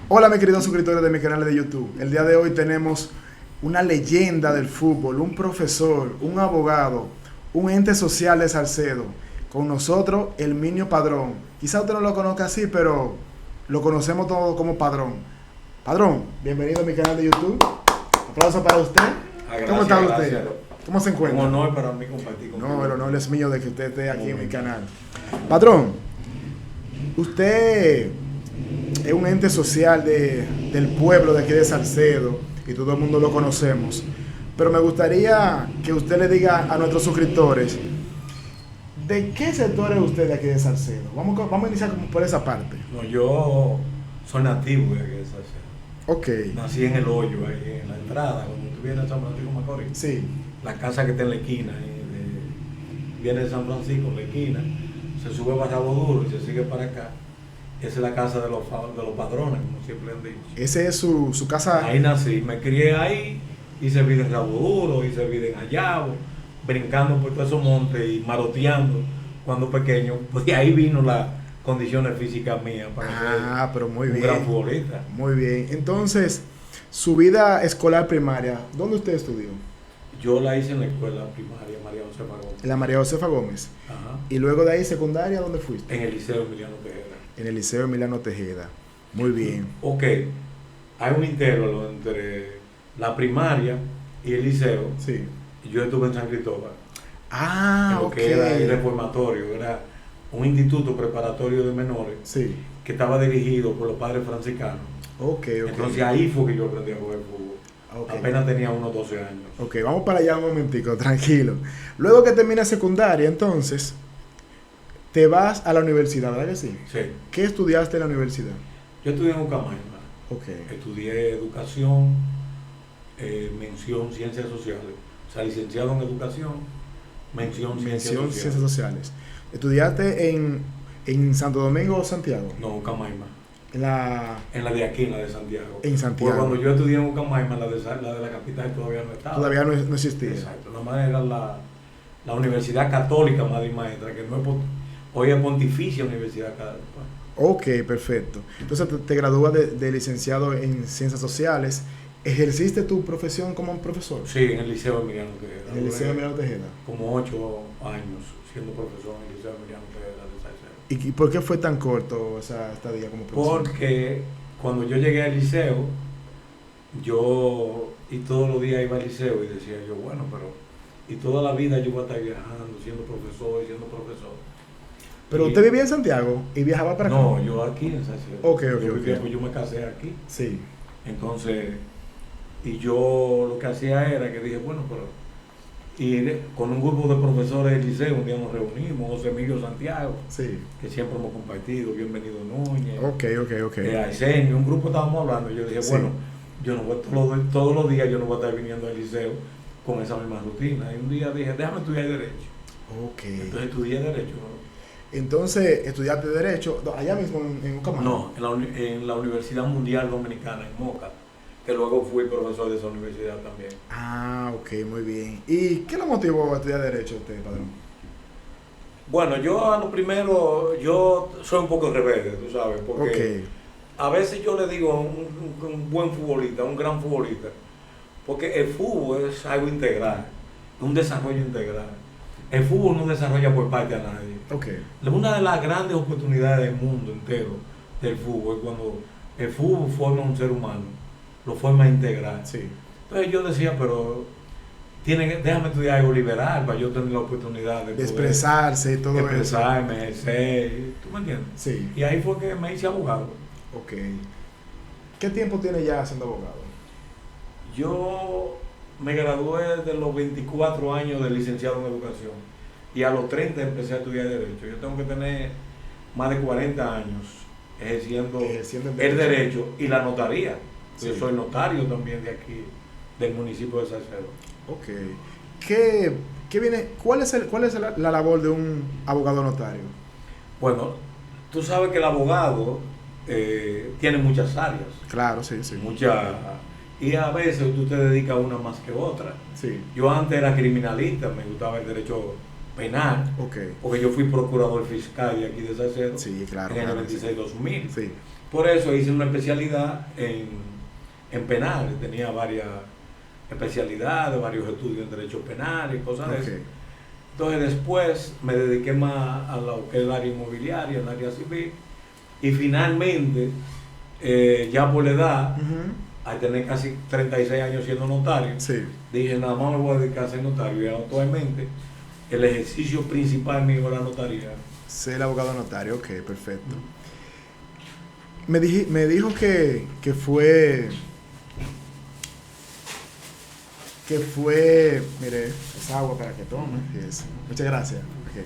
Hola mis queridos suscriptores de mi canal de YouTube. El día de hoy tenemos una leyenda del fútbol, un profesor, un abogado, un ente social de Salcedo. Con nosotros, el Minio Padrón. Quizá usted no lo conozca así, pero lo conocemos todos como Padrón. Padrón, bienvenido a mi canal de YouTube. Aplauso para usted. ¿Cómo está usted? Gracias. ¿Cómo se encuentra? Un honor para mí compartir contigo. No, el honor es mío de que usted esté aquí en mi canal. Padrón, usted es un ente social del pueblo de aquí de Salcedo y todo el mundo lo conocemos. Pero me gustaría que usted le diga a nuestros suscriptores ¿de qué sector es usted de aquí de Salcedo? Vamos a iniciar como por esa parte. No, yo soy nativo de aquí de Salcedo. Ok. Nací en el hoyo, ahí en la entrada, cuando tú vienes a San Francisco Macorís. Sí. La casa que está en la esquina, viene de San Francisco, en la esquina, se sube a Rabo Duro y se sigue para acá. Esa es la casa de los padrones, como siempre han dicho. Ese es su casa. Ahí nací, me crié ahí, hice vida en Rabo Duro, hice vida en Ayabo, brincando por todos esos montes y maroteando cuando pequeño. Pues de ahí vino las condiciones físicas mías para pero muy ser un bien. gran futbolista. Muy bien. Entonces, su vida escolar primaria, ¿dónde usted estudió? Yo la hice en la escuela primaria María Josefa Gómez. En la María Josefa Gómez. Ajá. Y luego de ahí, secundaria, ¿dónde fuiste? En el Liceo Emiliano Tejeda. En el Liceo Emiliano Tejeda. Muy bien. Ok, hay un intervalo entre la primaria y el liceo. Sí. Yo estuve en San Cristóbal. Ah, en lo ok. que era el reformatorio, era un instituto preparatorio de menores Sí. que estaba dirigido por los padres franciscanos. Ok. Entonces ahí fue que yo aprendí a jugar fútbol. Ok. Apenas tenía unos 12 años. Ok, vamos para allá un momentico, tranquilo. Luego que terminas secundaria, entonces, te vas a la universidad, ¿verdad que sí? Sí. ¿Qué estudiaste en la universidad? Yo estudié en Ucamaima. Ok. Estudié educación, mención ciencias sociales. O sea, licenciado en educación, mención Ciencias ciencias sociales. sociales. ¿Estudiaste en Santo Domingo o Santiago? No, Ucamaima. En la... En la de aquí, en la de Santiago. En Santiago. Porque cuando yo estudié en Ucamaima, la de la capital todavía no estaba. Todavía no existía. Exacto. Nada más era la Universidad Católica Madre y Maestra, que no es hoy es Pontificia Universidad Católica. Ok, perfecto. Entonces te gradúas de licenciado en Ciencias Sociales. ¿Ejerciste tu profesión como profesor? Sí, en el Liceo Emiliano Tejeda. En el Liceo Emiliano Tejeda. Como 8 años siendo profesor en el Liceo Emiliano Tejeda de Salcedo. ¿Y por qué fue tan corto esa estadía como profesor? Porque cuando yo llegué al liceo, y todos los días iba al liceo y decía yo, bueno, pero y toda la vida yo voy a estar viajando, siendo profesor. Pero usted vivía en Santiago y viajaba para acá. No, yo aquí en Salcedo. Ok. Pues yo me casé aquí. Sí. Entonces, y yo lo que hacía era que dije, bueno, pero y con un grupo de profesores del liceo un día nos reunimos, José Emilio Santiago, Sí. que siempre hemos compartido, Bienvenido Núñez, Ok. Aisenio, un grupo estábamos hablando, y yo dije, Sí. bueno, yo no voy todos los días yo no voy a estar viniendo al liceo con esa misma rutina. Y un día dije, déjame estudiar Derecho. Ok. Entonces estudié Derecho. Entonces, estudiaste Derecho allá mismo en Ucamaima. No, en la Universidad Mundial Dominicana, en Moca, que luego fui profesor de esa universidad también. Ah, ok, muy bien. ¿Y qué lo motivó a estudiar Derecho usted, padrón? Bueno, yo a lo primero, yo soy un poco rebelde, tú sabes, porque a veces yo le digo a un buen futbolista, un gran futbolista, porque el fútbol es algo integral, un desarrollo integral. El fútbol no desarrolla por parte a nadie. Ok. Una de las grandes oportunidades del mundo entero del fútbol es cuando el fútbol forma un ser humano, lo forma integral. Sí. Entonces yo decía, pero déjame estudiar algo liberal para yo tener la oportunidad de De expresarse y todo eso. expresarme, ejercer, ¿tú me entiendes? Sí. Y ahí fue que me hice abogado. Ok. ¿Qué tiempo tiene ya siendo abogado? Yo me gradué de los 24 años de licenciado en educación y a los 30 empecé a estudiar Derecho. Yo tengo que tener más de 40 años ejerciendo el Derecho y la notaría. Sí. Yo soy notario también de aquí, del municipio de Salcedo. Ok. ¿Qué viene? ¿Cuál es la labor de un abogado notario? Bueno, tú sabes que el abogado tiene muchas áreas. Claro, sí. Y a veces tú te dedicas a una más que otra. Sí. Yo antes era criminalista, me gustaba el derecho penal, Ok. porque yo fui procurador fiscal de aquí de Salcedo Sí, claro. en el claro, sí. 96-2000, Sí. Por eso hice una especialidad en penales, tenía varias especialidades, varios estudios en derechos penales, cosas de eso. Entonces después me dediqué más a lo que es el área inmobiliaria, el área civil, y finalmente, ya por la edad, al tener casi 36 años siendo notario, dije, nada más me voy a dedicar a ser notario, y actualmente el ejercicio principal mío es la notaría. Ser abogado notario, ok, perfecto. Me dijo que fue, mire, es agua para que tome. Yes. Muchas gracias. Okay.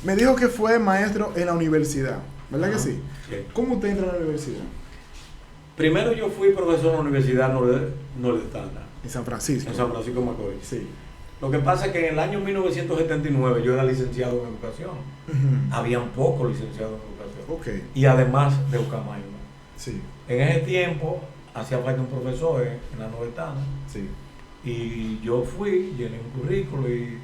Me dijo que fue maestro en la universidad, ¿verdad que sí? Sí. ¿Cómo usted entra a la universidad? Primero yo fui profesor en la Universidad Nordestana. En San Francisco. En San Francisco de Macorís. Sí. Lo que pasa es que en el año 1979 yo era licenciado en educación. Habían pocos licenciados en educación. Okay. Y además de Ucamayo. Sí. En ese tiempo hacía falta un profesor en la Nordestana. Sí. Y yo fui, llené un currículo y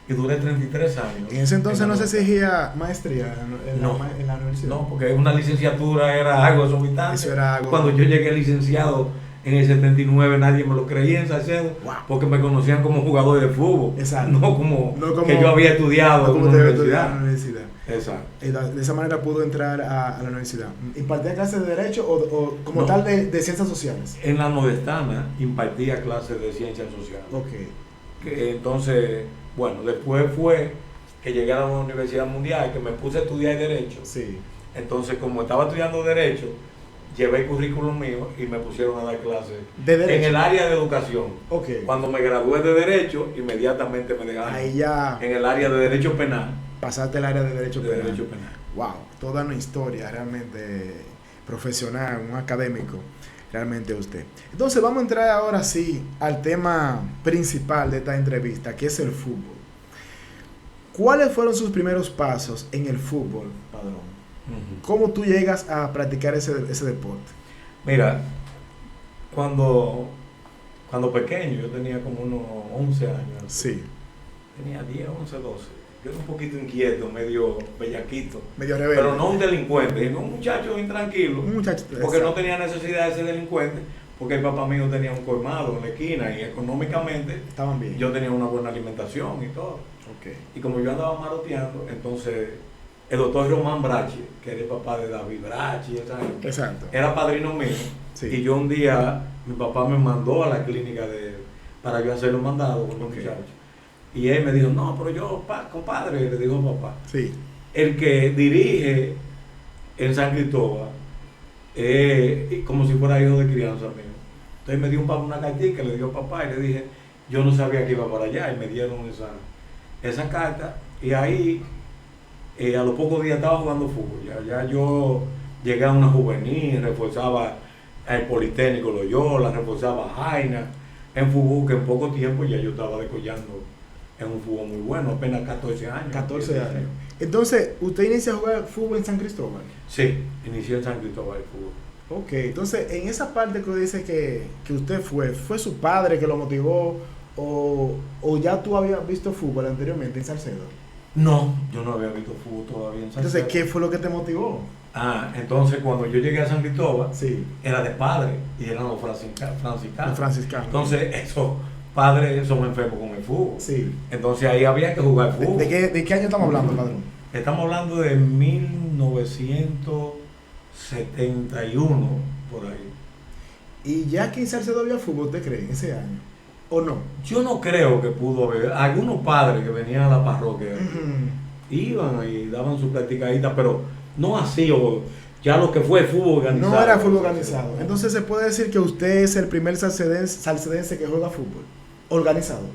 duré 33 años. En ese entonces no se exigía maestría en la universidad. No, porque una licenciatura era algo exorbitante. Eso era algo. Cuando yo llegué licenciado en el 79 nadie me lo creía en Salcedo, porque me conocían como jugador de fútbol. Exacto. No como que yo había estudiado en la universidad. Exacto. Y de esa manera pudo entrar a la universidad. ¿Impartía clases de Derecho o como tal de Ciencias Sociales? En la Nordestana impartía clases de Ciencias Sociales. Entonces, bueno, después fue que llegué a la Universidad Mundial, que me puse a estudiar Derecho. Sí. Entonces, como estaba estudiando Derecho, llevé el currículum mío y me pusieron a dar clases ¿De Derecho? En el área de educación. Okay. Cuando me gradué de Derecho, inmediatamente me dejaron ahí ya en el área de Derecho Penal. Pasaste el área de Derecho Penal. Derecho Penal. Wow, toda una historia realmente profesional, un académico, realmente usted. Entonces vamos a entrar ahora sí al tema principal de esta entrevista, que es el fútbol. ¿Cuáles fueron sus primeros pasos en el fútbol, Padrón? ¿Cómo tú llegas a practicar ese deporte? Mira, cuando pequeño, yo tenía como unos 11 años. Sí. Tenía 10, 11, 12. Yo era un poquito inquieto, medio bellaquito. Medio rebelde. Pero no un delincuente, sino un muchacho intranquilo. Un muchacho. Porque no tenía necesidad de ser delincuente, porque el papá mío tenía un colmado en la esquina y económicamente estaban bien. Yo tenía una buena alimentación y todo. Okay. Y como yo andaba maroteando, entonces el doctor Román Brachi, que era el papá de David Brachi, exacto, era padrino mío. Sí. Y yo un día, mi papá me mandó a la clínica para yo hacer los mandados con los muchachos. Y él me dijo, no, pero yo, compadre, le dijo papá, sí, el que dirige en San Cristóbal como si fuera hijo de crianza mío. Entonces me dio una cartita, le dio papá y le dije, yo no sabía que iba para allá, y me dieron esa carta. Y ahí, a los pocos días estaba jugando fútbol. Ya yo llegué a una juvenil, reforzaba el Politécnico Loyola, reforzaba Jaina en fútbol, que en poco tiempo ya yo estaba decollando en un fútbol muy bueno, apenas 14 años. 14 años. Entonces, ¿usted inicia a jugar fútbol en San Cristóbal? Sí, inicié en San Cristóbal el fútbol. Ok, entonces en esa parte que dice que usted ¿fue su padre que lo motivó o ya tú habías visto fútbol anteriormente en Salcedo? No, yo no había visto fútbol todavía en Salcedo. Entonces, ¿qué fue lo que te motivó? Entonces cuando yo llegué a San Cristóbal, sí, era de padre y eran los franciscanos. Los franciscanos. Entonces, esos padres son enfermos con el fútbol. Sí. Entonces ahí había que jugar fútbol. ¿De qué año estamos hablando, padrón? Estamos hablando de 1971, por ahí. ¿Y ya aquí en Salcedo había fútbol, usted cree, en ese año? ¿O no? Yo no creo que pudo haber. Algunos padres que venían a la parroquia iban y daban su practicadita, pero no así, o ya lo que fue fútbol organizado. No era fútbol organizado. Entonces se puede decir que usted es el primer salcedense que juega fútbol organizado.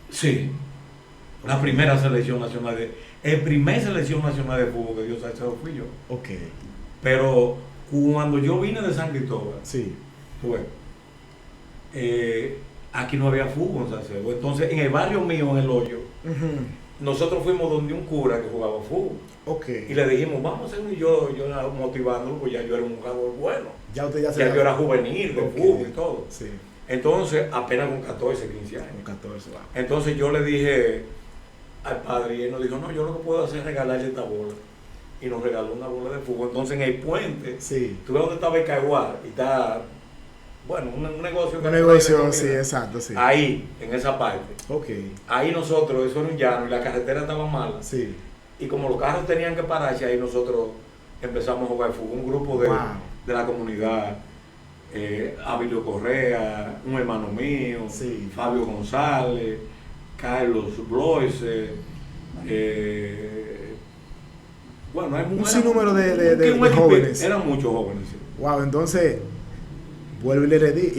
Sí. La primera selección nacional el primer selección nacional de fútbol que dio Salcedo fui yo. Ok. Pero cuando yo vine de San Cristóbal, sí, pues, aquí no había fútbol en Salcedo. Entonces, en el barrio mío, en El Hoyo, nosotros fuimos donde un cura que jugaba fútbol. Okay. Y le dijimos, vamos a hacer yo motivándolo, pues ya yo era un jugador bueno. Ya usted ya yo era juvenil de fútbol y todo. Sí. Entonces, apenas con 14, 15 años. Con 14, wow. Entonces yo le dije al padre y él nos dijo, no, yo lo que puedo hacer es regalarle esta bola. y nos regaló una bola de fútbol. Entonces en el puente, Sí. tú ves donde estaba el Caguá y está, bueno, un negocio. Un negocio, sí, exacto, sí. Ahí, en esa parte. Ok. Ahí nosotros, eso era un llano y la carretera estaba mala. Sí. Y como los carros tenían que pararse, ahí nosotros empezamos a jugar fútbol. Un grupo de la comunidad, Abilio Correa, un hermano mío, Sí. Fabio González, Carlos Bloise, bueno, hay un sinnúmero de jóvenes. Eran muchos jóvenes. Sí. Wow, entonces, vuelvo y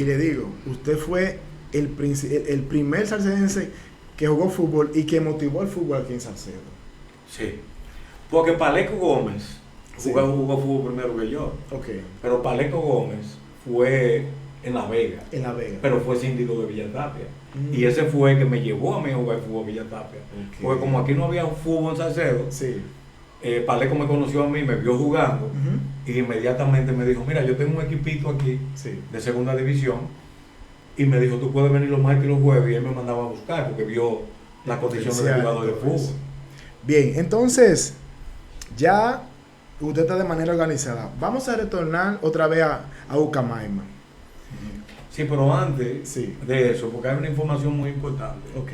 le digo, usted fue el primer salcedense que jugó fútbol y que motivó el fútbol aquí en Salcedo. Sí, porque Paleco Gómez Sí. jugó fútbol primero que yo. Ok. Pero Paleco Gómez fue en La Vega. En La Vega. Pero fue síndico de Villatapia. Y ese fue el que me llevó a mí a jugar fútbol Villatapia. Okay. Porque como aquí no había fútbol en Salcedo, Sí. Paleco me conoció a mí, me vio jugando Ujú. y inmediatamente me dijo, mira, yo tengo un equipito aquí Sí. de segunda división y me dijo, tú puedes venir los martes y los jueves, y él me mandaba a buscar porque vio las condiciones de jugador de fútbol. Bien, entonces, ya usted está de manera organizada. Vamos a retornar otra vez a Ucamaima. Sí, pero antes Sí. de eso, porque hay una información muy importante. Ok.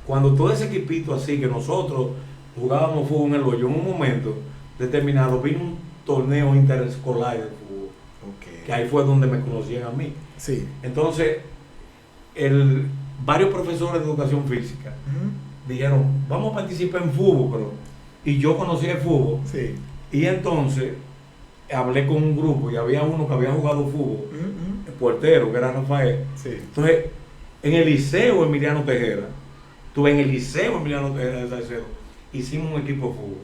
Cuando todo ese equipito así, que nosotros jugábamos fútbol en el hoyo, en un momento determinado vino un torneo interescolar de fútbol, Ok. que ahí fue donde me conocían a mí. Sí. Entonces, varios profesores de educación física Ujú. dijeron, vamos a participar en fútbol, pero y yo conocí el fútbol, Sí. y entonces hablé con un grupo y había uno que había jugado fútbol, Ujú. el portero, que era Rafael. Sí. Entonces, en el Liceo Emiliano Tejera, en el Liceo Emiliano Tejera de Salcedo, hicimos un equipo de fútbol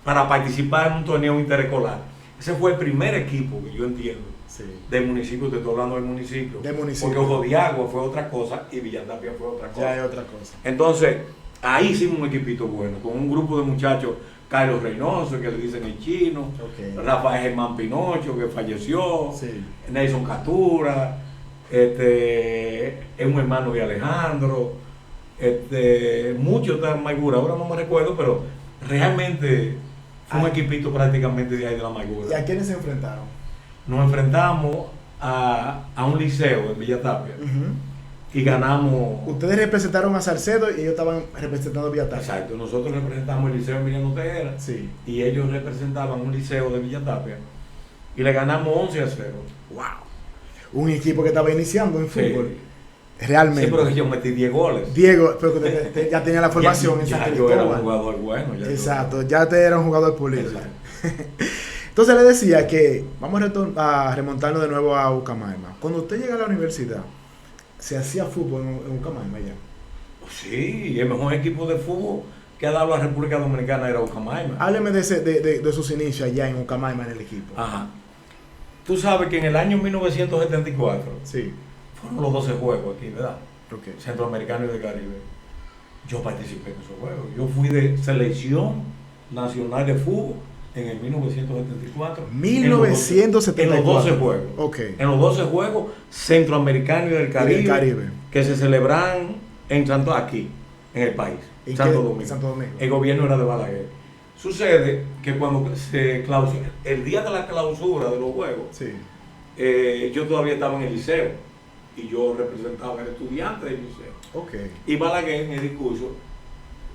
para participar en un torneo interescolar. Ese fue el primer equipo que yo entiendo Sí. del municipio, te estoy hablando del municipio. Del municipio. Porque Ojo de Agua fue otra cosa y Villatapia fue otra cosa. Ya hay otra cosa. Entonces, ahí hicimos un equipito bueno, con un grupo de muchachos, Carlos Reynoso, que le dicen el chino, Ok. Rafael Germán Pinocho, que falleció, Sí. Nelson Catura, es un hermano de Alejandro, muchos de la amargura, ahora no me recuerdo, pero realmente fue un Ay. equipito prácticamente de ahí de la ¿Y amargura. a quiénes se enfrentaron? Nos enfrentamos a un liceo en Villatapia Ujú. y ganamos. Ustedes representaron a Salcedo y ellos estaban representando a Villatapia. Exacto, nosotros representamos el liceo Emiliano Tejera Sí. y ellos representaban un liceo de Villatapia y le ganamos 11-0. Wow. Un equipo que estaba iniciando en Sí. fútbol. Realmente. Sí, pero que yo metí 10 goles. Diego, pero que ya tenía la formación en ya San yo era un Cristóbal. jugador bueno. Ya Exacto, ya te era un jugador pulido. Exacto. Entonces le decía que vamos a remontarnos de nuevo a Ucamaima. Cuando usted llega a la universidad, se hacía fútbol en Ucamaima ya. Sí, el mejor equipo de fútbol que ha dado la República Dominicana era Ucamaima. Hábleme de sus inicios allá en Ucamaima en el equipo. Ajá. Tú sabes que en el año 1974 Sí. fueron los 12 juegos aquí, ¿verdad? Ok. Centroamericano y del Caribe. Yo participé en esos juegos. Yo fui de selección nacional de fútbol en el 1974. En los 1974. 12 juegos. Ok. En los 12 juegos centroamericanos y del Caribe, Caribe. que se celebran aquí, en el país, ¿En Santo qué? Domingo. En Santo Domingo. El gobierno era de Balaguer. Sucede que cuando se clausura, el día de la clausura de los juegos, Sí. yo todavía estaba en el liceo y yo representaba al estudiante del liceo. Ok. Y Balaguer en el discurso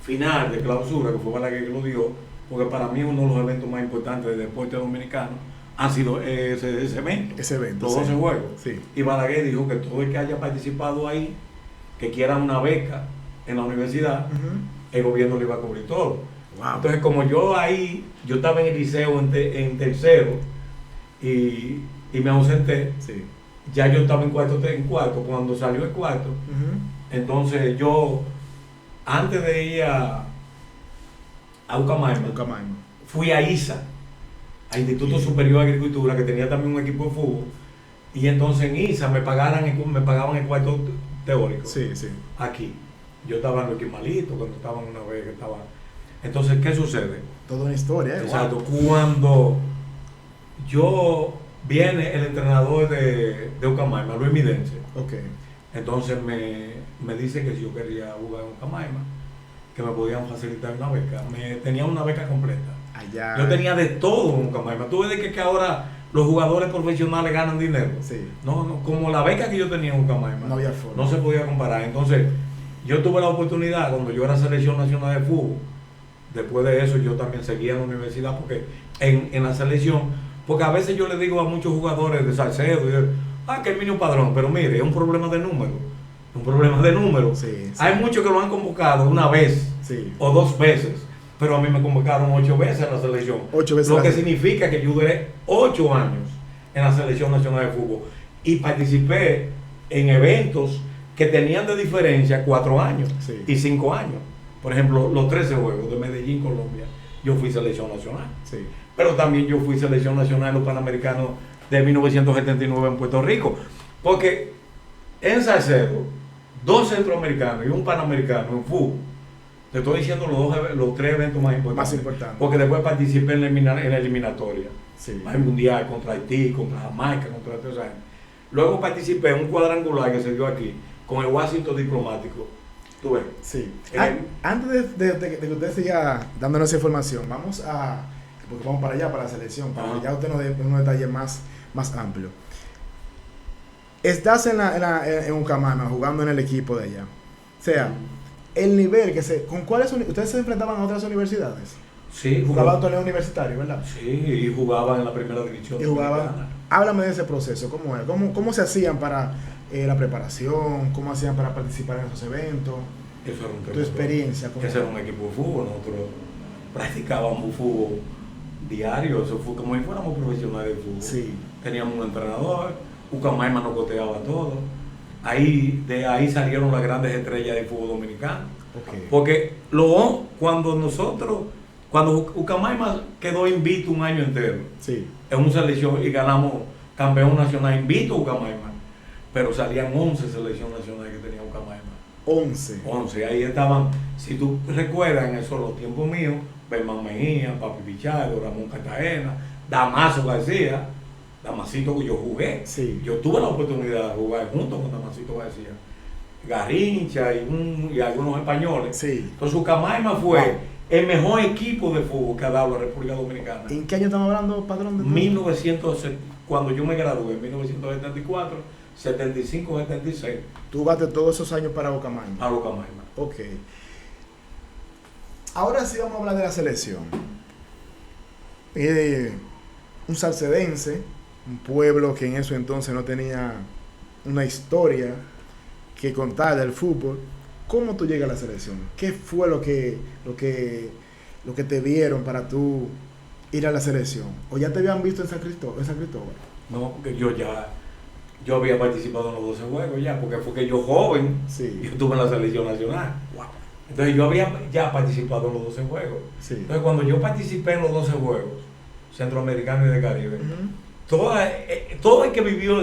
final de clausura, que fue Balaguer que lo dio, porque para mí uno de los eventos más importantes del deporte dominicano ha sido ese evento. Ese evento. Los sí. 12 juegos. Sí. Y Balaguer dijo que todo el que haya participado ahí, que quiera una beca en la universidad, Ujú. el gobierno le iba a cubrir todo. Wow. Entonces, como yo estaba en el liceo en tercero y me ausenté, Sí. ya yo estaba en cuarto. Cuando salió el cuarto, Ujú. entonces yo, antes de ir a Ucamaima, Ucamaima. fui a ISA, al Instituto Superior de Agricultura, que tenía también un equipo de fútbol, y entonces en ISA me pagaban el cuarto teórico. Sí, sí. Aquí. Yo estaba en los Quimalitos cuando estaban una vez que estaba. Entonces, ¿qué sucede? Toda una historia, ¿eh? Exacto. Cuando viene el entrenador de Ucamaima, Luis Midense, Wow. Ok. entonces me dice que si yo quería jugar en Ucamaima, que me podían facilitar una beca. Tenía una beca completa. Allá. Yo tenía de todo en Ucamaima. Tú ves que ahora los jugadores profesionales ganan dinero. Sí. No, como la beca que yo tenía en Ucamaima. No había forma. No se podía comparar. Entonces, yo tuve la oportunidad cuando yo era selección nacional de fútbol. Después de eso, yo también seguía en la universidad porque en la selección, porque a veces yo le digo a muchos jugadores de Salcedo, que Herminio Padrón, pero mire, es un problema de número. Un problema de número. Sí. Hay muchos que lo han convocado una vez o 2 veces, pero a mí me convocaron 8 veces en la selección. 8 veces. Lo que significa que yo duré 8 años en la selección nacional de fútbol y participé en eventos que tenían de diferencia 4 años y 5 años. Por ejemplo, los 13 juegos de Medellín, Colombia, yo fui selección nacional. Sí. Pero también yo fui selección nacional en los Panamericanos de 1979 en Puerto Rico. Porque en Salcedo, 2 centroamericanos y un panamericano en fútbol. Te estoy diciendo los 3 eventos más importantes. Porque después participé en la eliminatoria. Sí. El mundial contra Haití, contra Jamaica, contra toda esa gente. Luego participé en un cuadrangular que se dio aquí con el Washington Diplomático. ¿Tú ves? Sí. Antes de que usted siga dándonos esa información, vamos para allá, para la selección, para que ya usted nos dé un detalle más amplio. Estás en Ucamaima jugando en el equipo de allá. O sea, el nivel ¿con cuáles ustedes se enfrentaban a otras universidades? Sí. Jugaban torneo universitario, ¿verdad? Sí, y jugaban en la primera división. Y jugaban. Háblame de ese proceso, ¿cómo era? ¿Cómo se hacían para la preparación? ¿Cómo hacían para participar en esos eventos? Eso era un tu experiencia. Ese era un equipo de fútbol. Nosotros practicábamos fútbol diario. Eso fue como si fuéramos profesionales de fútbol. Sí. Teníamos un entrenador. Ucamaima nos coteaba todo. De ahí salieron las grandes estrellas del fútbol dominicano. Okay. Porque cuando Ucamaima quedó invicto un año entero, sí, en una selección y ganamos campeón nacional invicto Ucamaima, pero salían 11 selecciones nacionales que tenía Ucamaima. 11. Ahí estaban, si tú recuerdas, en esos los tiempos míos, Berman Mejía, Papi Pichardo, Ramón Cartagena, Damaso García, Damasito que yo jugué. Sí. Yo tuve la oportunidad de jugar junto con Damasito García, Garrincha y algunos españoles. Sí. Entonces Ucamaima fue el mejor equipo de fútbol que ha dado la República Dominicana. ¿En qué año estamos hablando, patrón? Cuando yo me gradué, en 1974, 75, 76. Tú jugaste todos esos años para Ucamaima. Para Ucamaima. Ok. Ahora sí vamos a hablar de la selección. Un salcedense, un pueblo que en eso entonces no tenía una historia que contar del fútbol. ¿Cómo tú llegas a la selección? ¿Qué fue lo que te vieron para tú ir a la selección? ¿O ya te habían visto en San Cristóbal? No, porque yo había participado en los 12 juegos ya, porque fue que yo joven, yo estuve en la selección nacional. Wow. Entonces yo había ya participado en los 12 juegos. Sí. Entonces cuando yo participé en los 12 juegos, centroamericanos y de Caribe, todo el que vivió